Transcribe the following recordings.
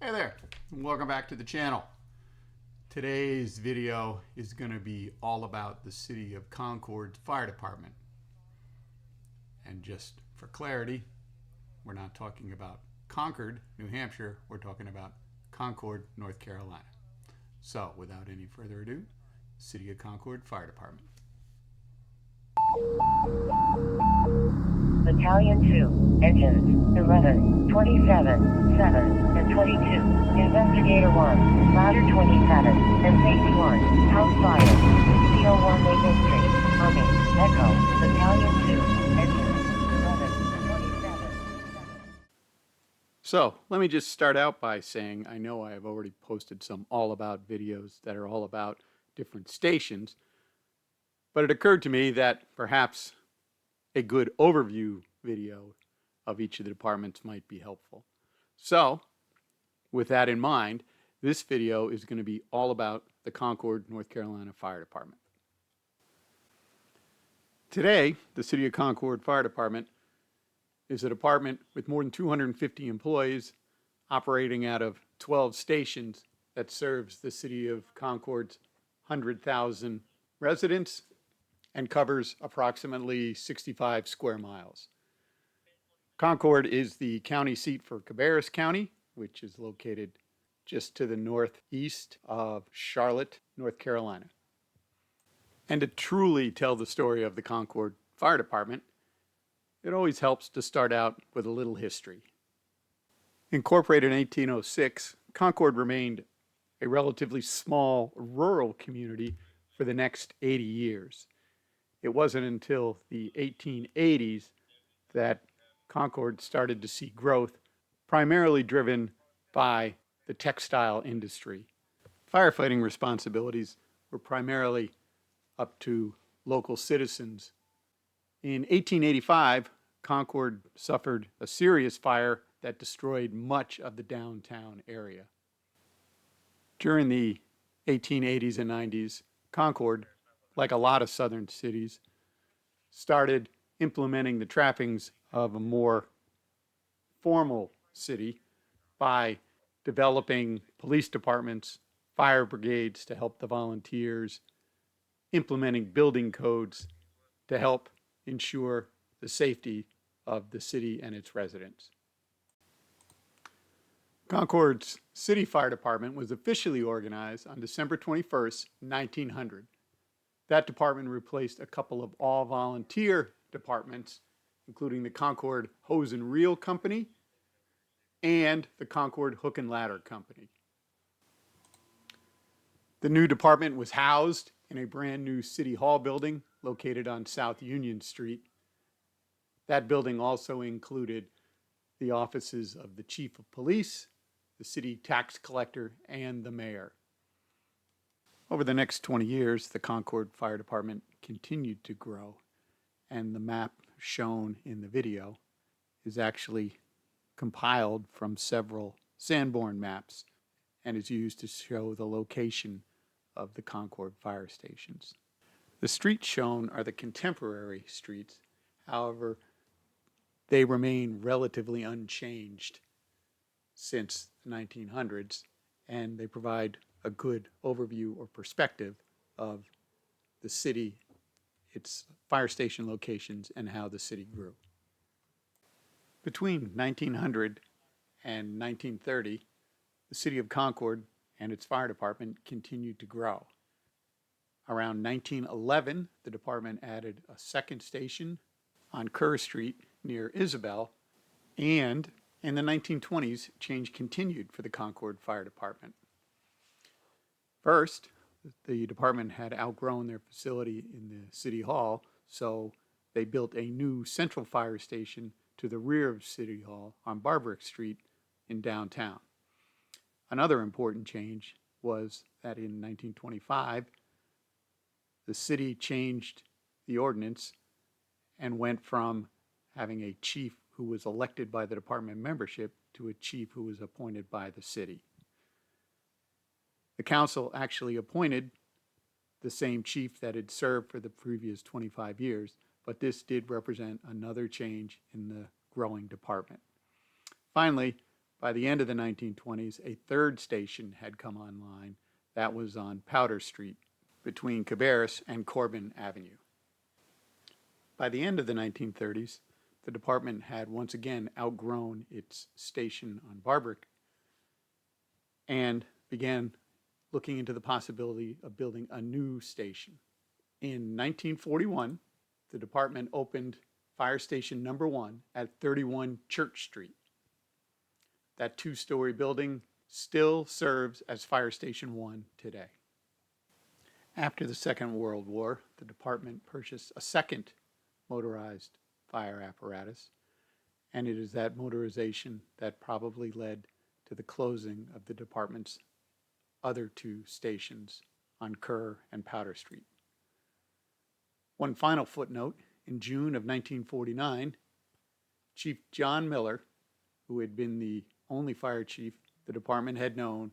Hey there, and welcome back to the channel. Today's video is going to be all about the City of Concord Fire Department. And just for clarity, we're not talking about Concord, New Hampshire, we're talking about Concord, North Carolina. So, without any further ado, City of Concord Fire Department. Battalion 2, Engines, 11, 27, 7, and 22, Investigator 1, Ladder 27, and Safety 1, House Fire, CO1 Maple Street, Army, Echo, Battalion 2, Engines, 11, 27. So, let me just start out by saying I know I have already posted some all about videos that are all about different stations, but it occurred to me that perhaps a good overview video of each of the departments might be helpful. So, with that in mind, this video is going to be all about the Concord, North Carolina Fire Department. Today, the City of Concord Fire Department is a department with more than 250 employees operating out of 12 stations that serves the City of Concord's 100,000 residents and covers approximately 65 square miles. Concord is the county seat for Cabarrus County, which is located just to the northeast of Charlotte, North Carolina. And to truly tell the story of the Concord Fire Department, it always helps to start out with a little history. Incorporated in 1806, Concord remained a relatively small rural community for the next 80 years. It wasn't until the 1880s that Concord started to see growth, primarily driven by the textile industry. Firefighting responsibilities were primarily up to local citizens. In 1885, Concord suffered a serious fire that destroyed much of the downtown area. During the 1880s and 90s, Concord, like a lot of southern cities, started implementing the trappings of a more formal city by developing police departments, fire brigades to help the volunteers, implementing building codes to help ensure the safety of the city and its residents. Concord's City Fire Department was officially organized on December 21st, 1900. That department replaced a couple of all-volunteer departments, including the Concord Hose and Reel Company and the Concord Hook and Ladder Company. The new department was housed in a brand new City Hall building located on South Union Street. That building also included the offices of the Chief of Police, the City Tax Collector, and the Mayor. Over the next 20 years, the Concord Fire Department continued to grow, and the map shown in the video is actually compiled from several Sanborn maps and is used to show the location of the Concord fire stations. The streets shown are the contemporary streets. However, they remain relatively unchanged since the 1900s, and they provide a good overview or perspective of the city, its fire station locations, and how the city grew. Between 1900 and 1930, the City of Concord and its fire department continued to grow. Around 1911, the department added a second station on Kerr Street near Isabel, and in the 1920s, change continued for the Concord Fire Department. First, the department had outgrown their facility in the City Hall, so they built a new central fire station to the rear of City Hall on Barbarick Street in downtown. Another important change was that in 1925, the city changed the ordinance and went from having a chief who was elected by the department membership to a chief who was appointed by the city. The council actually appointed the same chief that had served for the previous 25 years, but this did represent another change in the growing department. Finally, By the end of the 1920s, a third station had come online. That was on Powder Street between Cabarrus and Corbin Avenue. By the end of the 1930s, the department had once again outgrown its station on Barbarick and began looking into the possibility of building a new station. In 1941, the department opened Fire Station Number 1 at 31 Church Street. That two-story building still serves as Fire Station 1 today. After the Second World War, the department purchased a second motorized fire apparatus, and it is that motorization that probably led to the closing of the department's other two stations on Kerr and Powder Street. One final footnote, in June of 1949, Chief John Miller, who had been the only fire chief the department had known,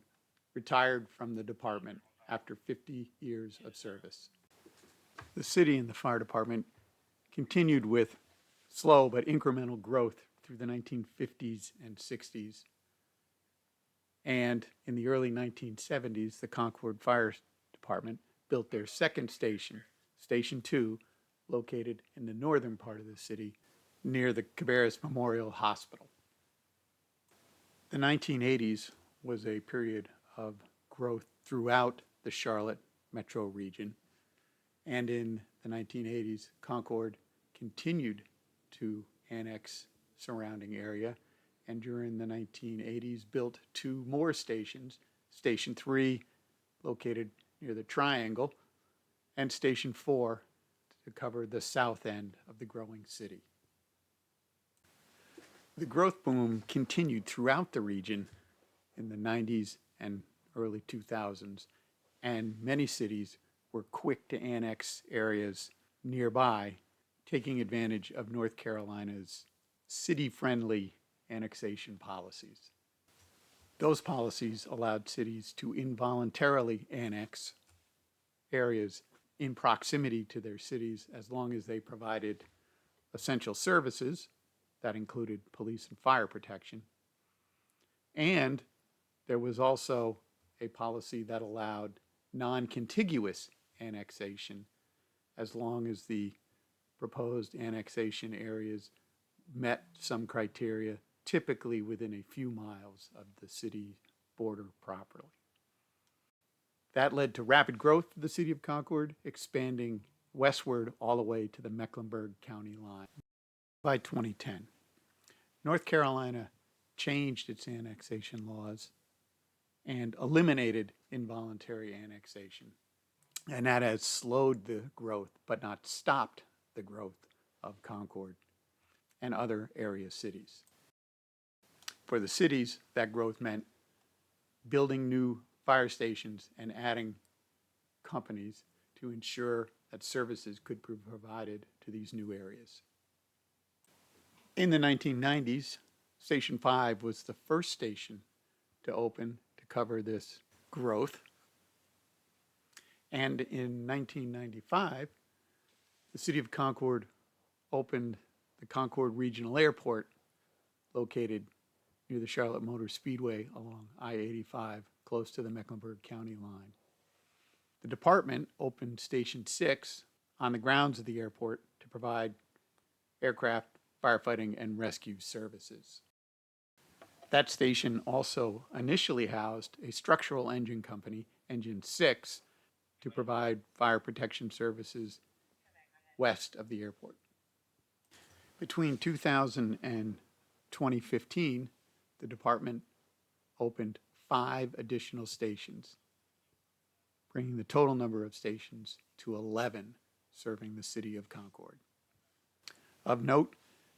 retired from the department after 50 years of service. The city and the fire department continued with slow but incremental growth through the 1950s and 60s. And in the early 1970s, the Concord Fire Department built their second station, Station 2, located in the northern part of the city near the Cabarrus Memorial Hospital. The 1980s was a period of growth throughout the Charlotte metro region. And in the 1980s, Concord continued to annex surrounding area, and during the 1980s built two more stations, Station 3 located near the Triangle, and Station 4 to cover the south end of the growing city. The growth boom continued throughout the region in the 90s and early 2000s, and many cities were quick to annex areas nearby, taking advantage of North Carolina's city-friendly annexation policies. Those policies allowed cities to involuntarily annex areas in proximity to their cities as long as they provided essential services that included police and fire protection. And there was also a policy that allowed non-contiguous annexation as long as the proposed annexation areas met some criteria, typically within a few miles of the city border properly. That led to rapid growth of the city of Concord, expanding westward all the way to the Mecklenburg County line. By 2010, North Carolina changed its annexation laws and eliminated involuntary annexation. And that has slowed the growth, but not stopped the growth of Concord and other area cities. For the cities, that growth meant building new fire stations and adding companies to ensure that services could be provided to these new areas. In the 1990s, Station 5 was the first station to open to cover this growth. And in 1995, the city of Concord opened the Concord Regional Airport, located near the Charlotte Motor Speedway along I-85, close to the Mecklenburg County line. The department opened Station 6 on the grounds of the airport to provide aircraft, firefighting, and rescue services. That station also initially housed a structural engine company, Engine 6, to provide fire protection services west of the airport. Between 2000 and 2015, the department opened 5 additional stations, bringing the total number of stations to 11 serving the city of Concord. Of note,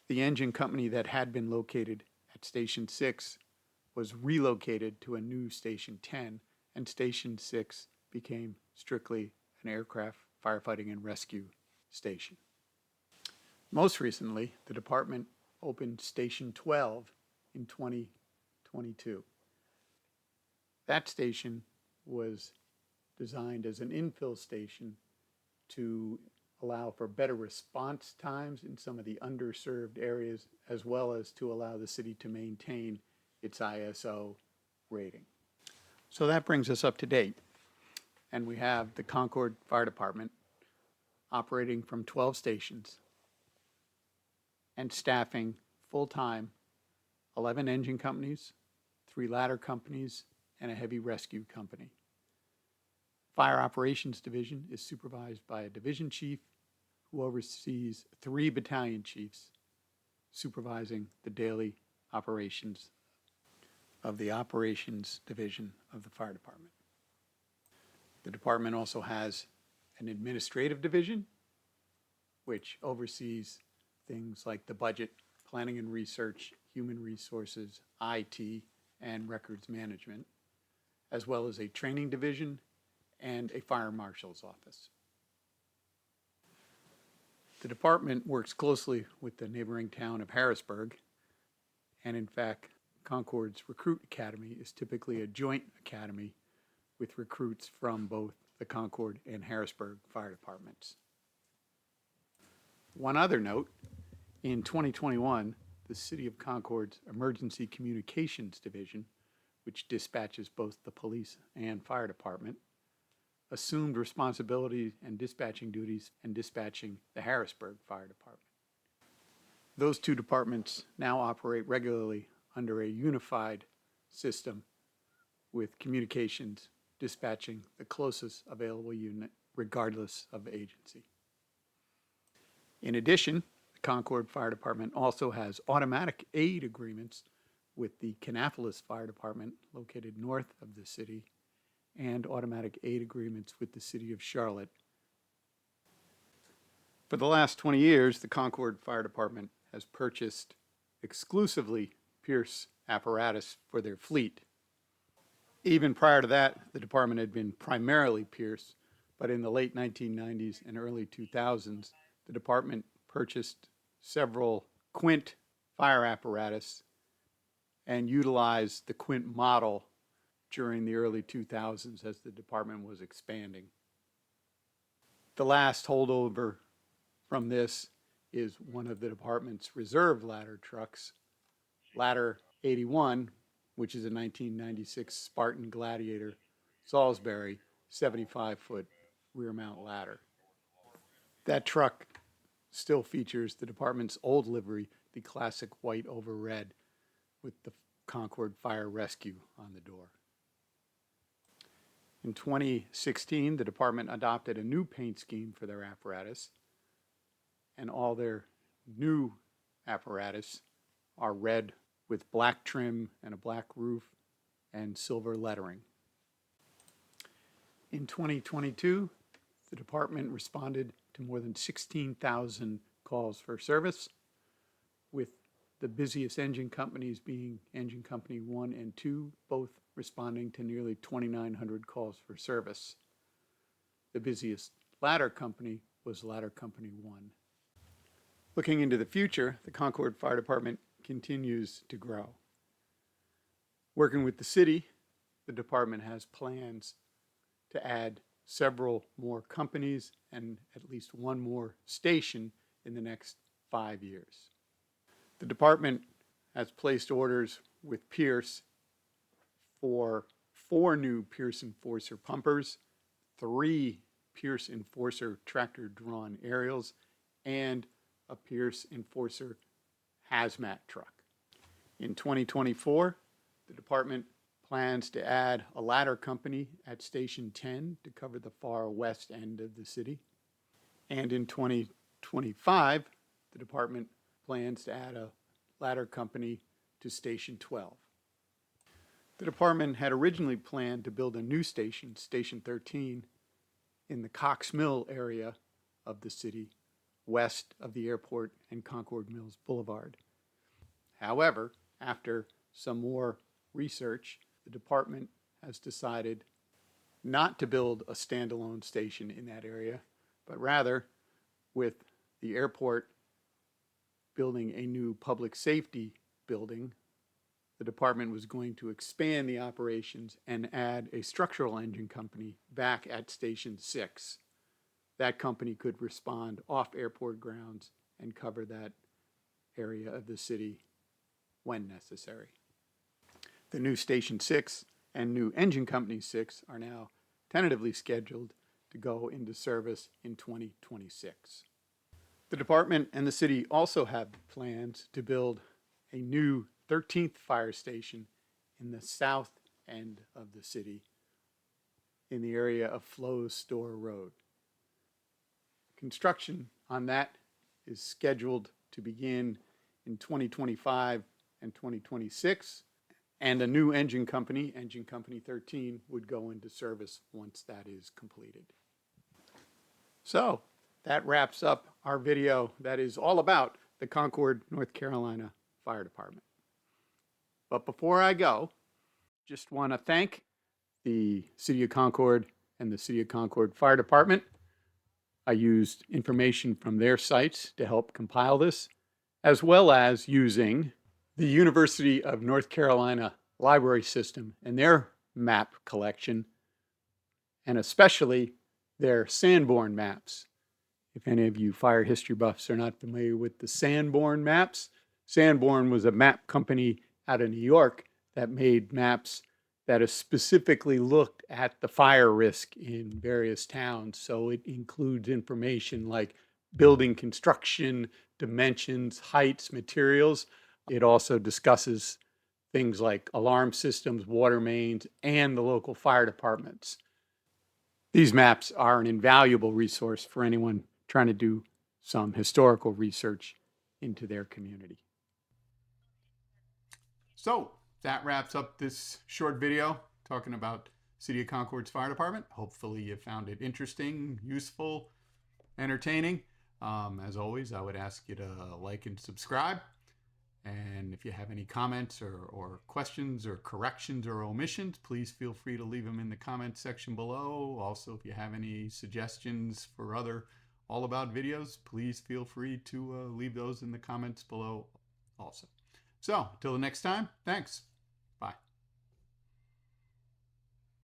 the engine company that had been located at Station 6 was relocated to a new Station 10, and Station 6 became strictly an aircraft firefighting and rescue station. Most recently, the department opened Station 12 in 2022. That station was designed as an infill station to allow for better response times in some of the underserved areas, as well as to allow the city to maintain its ISO rating. So that brings us up to date. And we have the Concord Fire Department operating from 12 stations and staffing full-time 11 engine companies, 3 ladder companies, and a heavy rescue company. Fire Operations Division is supervised by a division chief who oversees 3 battalion chiefs supervising the daily operations of the Operations Division of the Fire Department. The department also has an administrative division, which oversees things like the budget, planning and research, human resources, IT, and records management, as well as a training division and a fire marshal's office. The department works closely with the neighboring town of Harrisburg, and in fact, Concord's Recruit Academy is typically a joint academy with recruits from both the Concord and Harrisburg fire departments. One other note, in 2021, the City of Concord's Emergency Communications Division, which dispatches both the police and fire department, assumed responsibility and dispatching duties and dispatching the Harrisburg Fire Department. Those 2 departments now operate regularly under a unified system with communications dispatching the closest available unit regardless of agency. In addition, the Concord Fire Department also has automatic aid agreements with the Kannapolis Fire Department located north of the city and automatic aid agreements with the city of Charlotte. For the last 20 years, the Concord Fire Department has purchased exclusively Pierce apparatus for their fleet. Even prior to that, the department had been primarily Pierce, but in the late 1990s and early 2000s, the department purchased several Quint fire apparatus and utilized the Quint model during the early 2000s as the department was expanding. The last holdover from this is one of the department's reserve ladder trucks, Ladder 81, which is a 1996 Spartan Gladiator Salisbury 75-foot rear mount ladder. That truck still features the department's old livery, the classic white over red with the Concord Fire Rescue on the door. In 2016, the department adopted a new paint scheme for their apparatus, and all their new apparatus are red with black trim and a black roof and silver lettering. In 2022, the department responded to more than 16,000 calls for service, with the busiest engine companies being Engine Company 1 and 2, both responding to nearly 2,900 calls for service. The busiest ladder company was Ladder Company 1. Looking into the future, the Concord Fire Department continues to grow. Working with the city, the department has plans to add several more companies and at least one more station in the next 5 years. The department has placed orders with Pierce for 4 new Pierce Enforcer pumpers, 3 Pierce Enforcer tractor-drawn aerials, and a Pierce Enforcer hazmat truck. In 2024, the department plans to add a ladder company at Station 10 to cover the far west end of the city. And in 2025, the department plans to add a ladder company to Station 12. The department had originally planned to build a new station, Station 13, in the Cox Mill area of the city, west of the airport and Concord Mills Boulevard. However, after some more research, the department has decided not to build a standalone station in that area, but rather, with the airport building a new public safety building, the department was going to expand the operations and add a structural engine company back at Station 6. That company could respond off airport grounds and cover that area of the city when necessary. The new Station 6 and new Engine Company 6 are now tentatively scheduled to go into service in 2026. The department and the city also have plans to build a new 13th fire station in the south end of the city in the area of Flo's Store Road. Construction on that is scheduled to begin in 2025 and 2026, and a new engine company, Engine Company 13, would go into service once that is completed. So that wraps up our video that is all about the Concord, North Carolina Fire Department. But before I go, just want to thank the City of Concord and the City of Concord Fire Department. I used information from their sites to help compile this, as well as using the University of North Carolina library system and their map collection, and especially their Sanborn maps. If any of you fire history buffs are not familiar with the Sanborn maps, Sanborn was a map company out of New York that made maps that have specifically looked at the fire risk in various towns. So it includes information like building construction, dimensions, heights, materials. It also discusses things like alarm systems, water mains, and the local fire departments. These maps are an invaluable resource for anyone trying to do some historical research into their community. So that wraps up this short video talking about City of Concord's Fire Department. Hopefully you found it interesting, useful, entertaining. As always, I would ask you to like and subscribe. And if you have any comments or questions or corrections or omissions, please feel free to leave them in the comments section below. Also, if you have any suggestions for other All About videos, please feel free to leave those in the comments below also. So, until the next time, thanks.